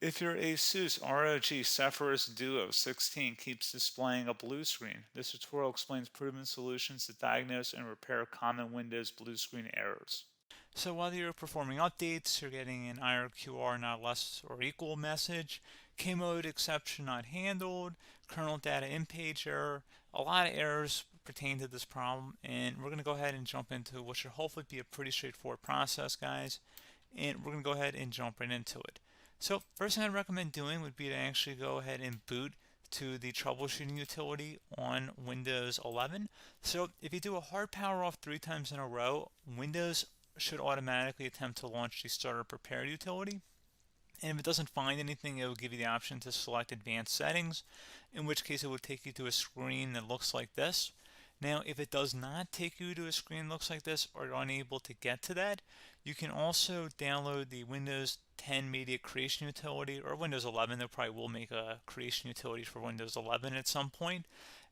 If your ASUS ROG Zephyrus Duo 16 keeps displaying a blue screen, this tutorial explains proven solutions to diagnose and repair common Windows blue screen errors. So while you're performing updates, you're getting an IRQR not less or equal message, K-mode exception not handled, kernel data in-page error. A lot of errors pertain to this problem, and we're going to go ahead and jump into what should hopefully be a pretty straightforward process, guys. And we're going to go ahead and jump right into it. So first thing I'd recommend doing would be to actually go ahead and boot to the troubleshooting utility on Windows 11. So if you do a hard power off 3 times in a row, Windows should automatically attempt to launch the starter prepare utility. And if it doesn't find anything, it will give you the option to select advanced settings, in which case it would take you to a screen that looks like this. Now, if it does not take you to a screen that looks like this, or you're unable to get to that, you can also download the Windows 10 Media Creation Utility, or Windows 11. They probably will make a creation utility for Windows 11 at some point.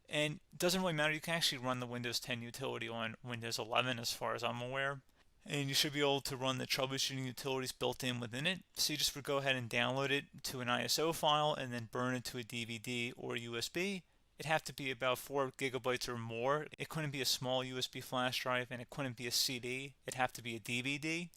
And it doesn't really matter. You can actually run the Windows 10 utility on Windows 11 as far as I'm aware. And you should be able to run the troubleshooting utilities built in within it. So you just would go ahead and download it to an ISO file and then burn it to a DVD or USB. It'd have to be about 4 gigabytes or more. It couldn't be a small USB flash drive, and it couldn't be a CD. It'd have to be a DVD.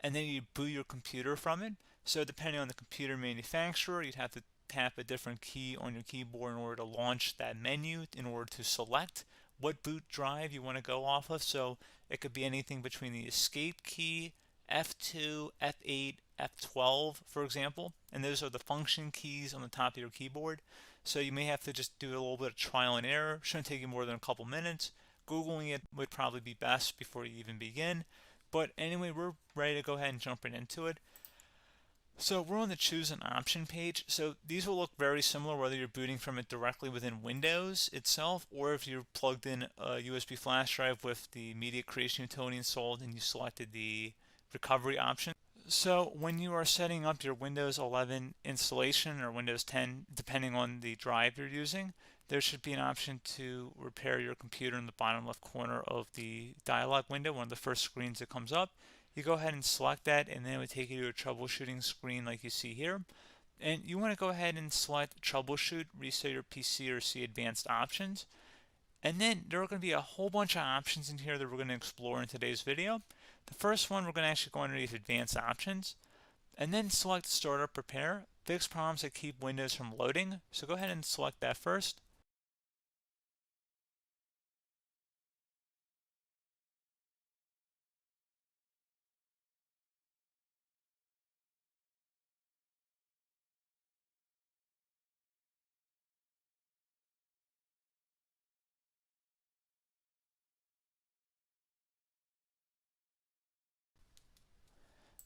And then you'd boot your computer from it. So depending on the computer manufacturer, you'd have to tap a different key on your keyboard in order to launch that menu, in order to select what boot drive you want to go off of. So it could be anything between the escape key, F2, F8, F12, for example, and those are the function keys on the top of your keyboard. So you may have to just do a little bit of trial and error. Shouldn't take you more than a couple minutes. Googling it would probably be best before you even begin. But anyway, we're ready to go ahead and jump right into it. So we're on the choose an option page. So these will look very similar whether you're booting from it directly within Windows itself, or if you're plugged in a USB flash drive with the media creation utility installed and you selected the recovery option. So when you are setting up your Windows 11 installation or Windows 10, depending on the drive you're using, there should be an option to repair your computer in the bottom left corner of the dialog window, one of the first screens that comes up. You go ahead and select that, and then it would take you to a troubleshooting screen like you see here. And you want to go ahead and select troubleshoot, reset your PC, or see advanced options. And then there are going to be a whole bunch of options in here that we're going to explore in today's video. The first one, we're going to actually go underneath advanced options and then select startup prepare, fix problems that keep Windows from loading. So go ahead and select that first.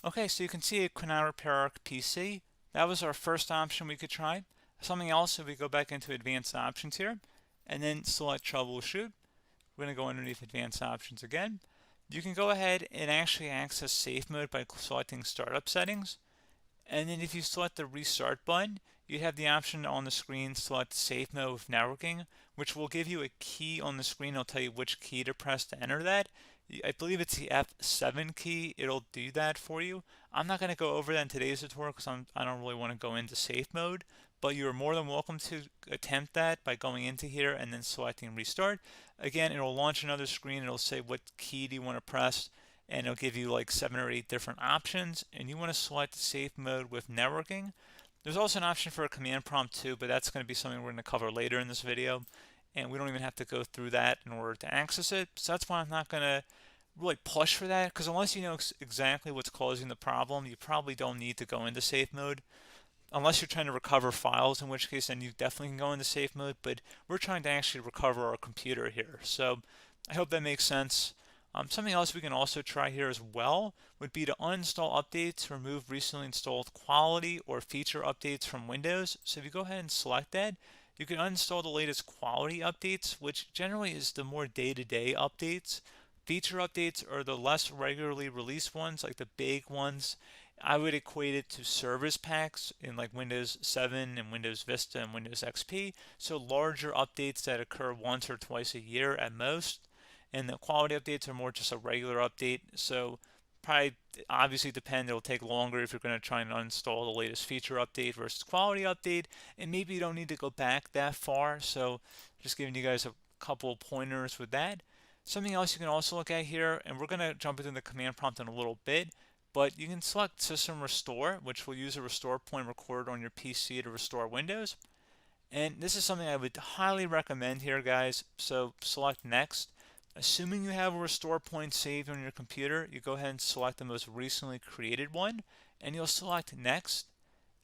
Okay, so you can see it could not repair our PC. That was our first option we could try. Something else, if we go back into advanced options here and then select troubleshoot, we're going to go underneath advanced options again. You can go ahead and actually access safe mode by selecting startup settings. And then if you select the restart button, you have the option on the screen select safe mode with networking, which will give you a key on the screen. It'll tell you which key to press to enter that. I believe it's the F7 key. It'll do that for you. I'm not going to go over that in today's tutorial because I don't really want to go into safe mode, but you're more than welcome to attempt that by going into here and then selecting restart. Again, it'll launch another screen. It'll say what key do you want to press, and it'll give you like 7 or 8 different options, and you want to select safe mode with networking. There's also an option for a command prompt too, but that's going to be something we're going to cover later in this video, and we don't even have to go through that in order to access it. So that's why I'm not going to really push for that, because unless you know exactly what's causing the problem, you probably don't need to go into safe mode. Unless you're trying to recover files, in which case then you definitely can go into safe mode, but we're trying to actually recover our computer here. So I hope that makes sense. Something else we can also try here as well would be to uninstall updates, remove recently installed quality or feature updates from Windows. So if you go ahead and select that, you can uninstall the latest quality updates, which generally is the more day-to-day updates. Feature updates are the less regularly released ones, like the big ones. I would equate it to service packs in like Windows 7 and Windows Vista and Windows XP. So larger updates that occur once or twice a year at most. And the quality updates are more just a regular update. So probably obviously depend. It'll take longer if you're going to try and uninstall the latest feature update versus quality update, and maybe you don't need to go back that far. So just giving you guys a couple pointers with that. Something else you can also look at here, and we're going to jump into the command prompt in a little bit, but you can select System Restore, which will use a restore point recorded on your PC to restore Windows. And this is something I would highly recommend here, guys. So select Next. Assuming you have a restore point saved on your computer, you go ahead and select the most recently created one, and you'll select Next,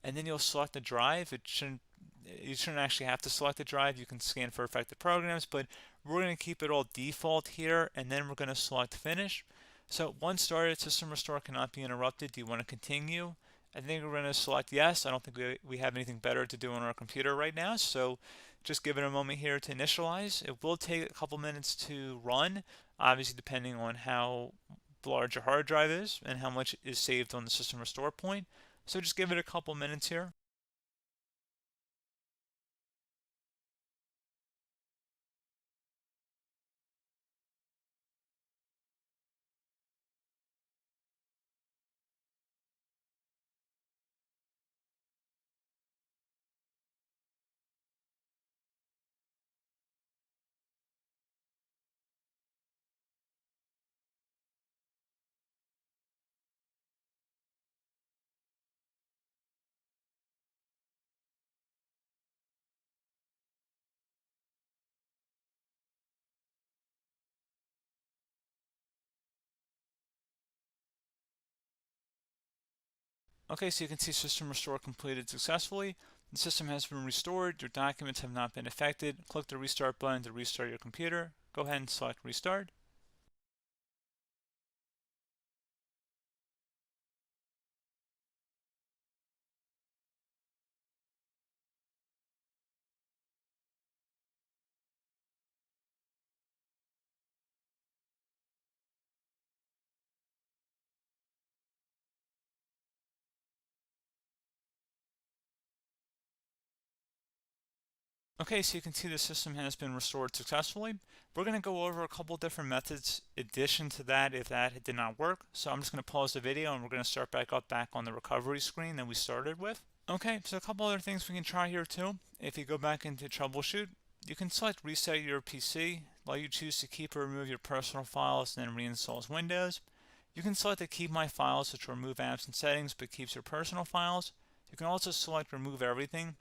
and then you'll select the drive. You shouldn't actually have to select the drive. You can scan for affected programs, but we're going to keep it all default here, and then we're going to select Finish. So once started, System Restore cannot be interrupted. Do you want to continue? I think we're going to select yes. I don't think we have anything better to do on our computer right now, so just give it a moment here to initialize. It will take a couple minutes to run, obviously depending on how large your hard drive is and how much is saved on the System Restore point. So just give it a couple minutes here. Okay, so you can see System Restore completed successfully. The system has been restored. Your documents have not been affected. Click the Restart button to restart your computer. Go ahead and select Restart. Okay, so you can see the system has been restored successfully. We're going to go over a couple different methods in addition to that if that did not work. So I'm just going to pause the video and we're going to start back on the recovery screen that we started with. Okay, so a couple other things we can try here too. If you go back into Troubleshoot, you can select Reset Your PC, let you choose to keep or remove your personal files and then reinstalls Windows. You can select to keep my files, which will remove apps and settings but keeps your personal files. You can also select Remove Everything,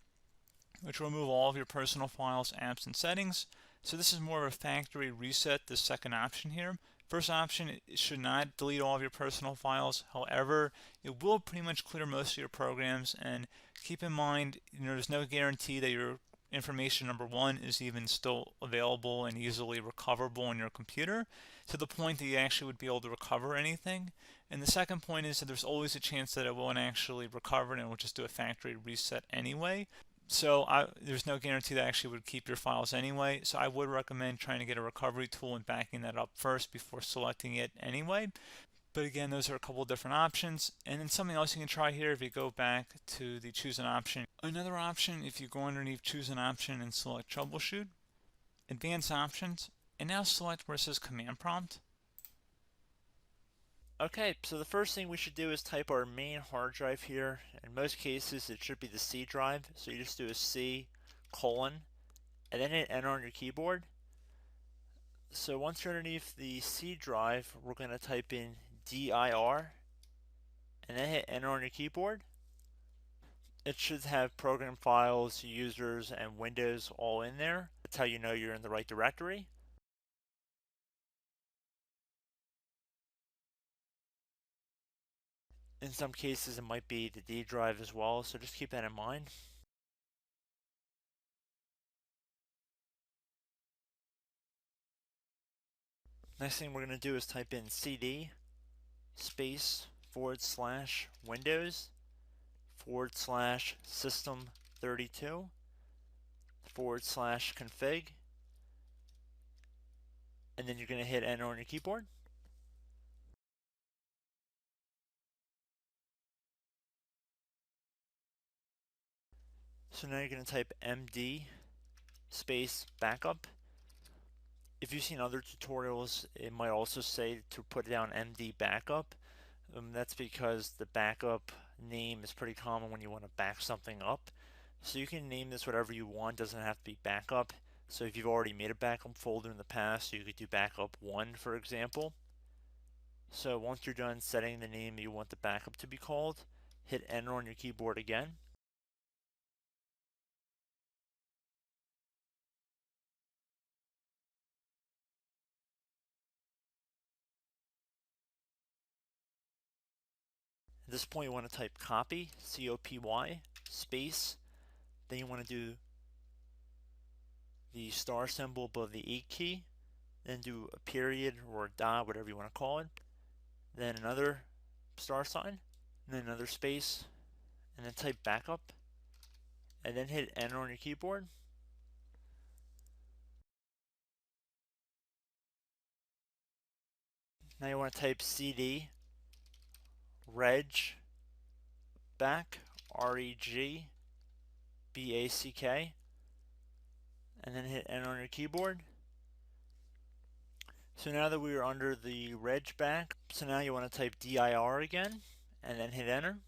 which will remove all of your personal files, apps, and settings. So this is more of a factory reset, the second option here. First option, it should not delete all of your personal files. However, it will pretty much clear most of your programs. And keep in mind, there's no guarantee that your information, number one, is even still available and easily recoverable on your computer to the point that you actually would be able to recover anything. And the second point is that there's always a chance that it won't actually recover and it will just do a factory reset anyway. So there's no guarantee that actually would keep your files anyway. So I would recommend trying to get a recovery tool and backing that up first before selecting it anyway. But again, those are a couple of different options. And then something else you can try here if you go back to the choose an option. Another option, if you go underneath choose an option and select troubleshoot, advanced options, and now select where it says command prompt. Okay, so the first thing we should do is type our main hard drive here. In most cases, it should be the C drive. So you just do a C colon and then hit enter on your keyboard. So once you're underneath the C drive, we're going to type in dir and then hit enter on your keyboard. It should have program files, users, and Windows all in there. That's how you know you're in the right directory. In some cases, it might be the D drive as well, so just keep that in mind. Next thing we're going to do is type in cd space / Windows / system 32 / config, and then you're going to hit enter on your keyboard. So now you're going to type md space backup. If you've seen other tutorials, it might also say to put down md backup, That's because the backup name is pretty common when you want to back something up. So you can name this whatever you want, doesn't have to be backup. So if you've already made a backup folder in the past, you could do backup 1, for example. So once you're done setting the name you want the backup to be called, hit enter on your keyboard again. At this point you want to type copy, C-O-P-Y, space, then you want to do the star symbol above the 8 key, then do a period or a dot, whatever you want to call it, then another star sign, and then another space, and then type backup, and then hit enter on your keyboard. Now you want to type CD reg back, REG BACK, and then hit enter on your keyboard. So now that we are under the reg back, so now you want to type DIR again, and then hit enter.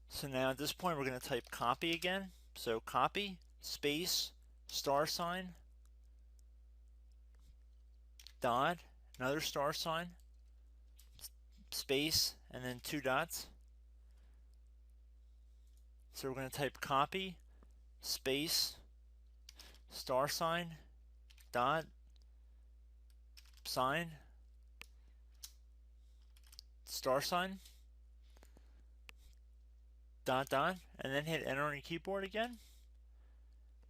So now at this point we're going to type copy again. So copy, space, star sign, dot, another star sign, space, and then 2 dots. So we're going to type copy, space, star sign, dot, sign, star sign, dot, dot, and then hit enter on your keyboard again.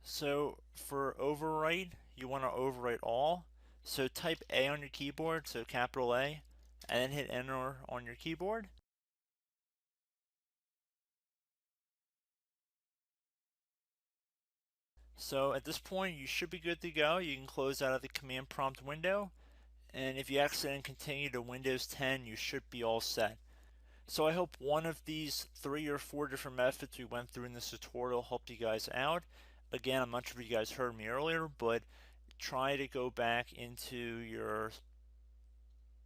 So for overwrite, you want to overwrite all. So type A on your keyboard, so capital A, and then hit enter on your keyboard. So at this point, you should be good to go. You can close out of the command prompt window. And if you accidentally continue to Windows 10, you should be all set. So I hope one of these 3 or 4 different methods we went through in this tutorial helped you guys out. Again, I'm not sure if you guys heard me earlier, but try to go back into your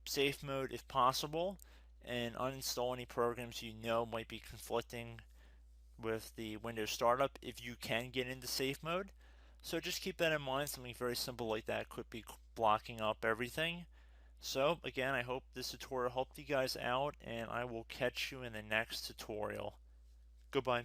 safe mode if possible and uninstall any programs you know might be conflicting with the Windows startup if you can get into safe mode. So just keep that in mind. Something very simple like that could be blocking up everything. So again, I hope this tutorial helped you guys out, and I will catch you in the next tutorial. Goodbye.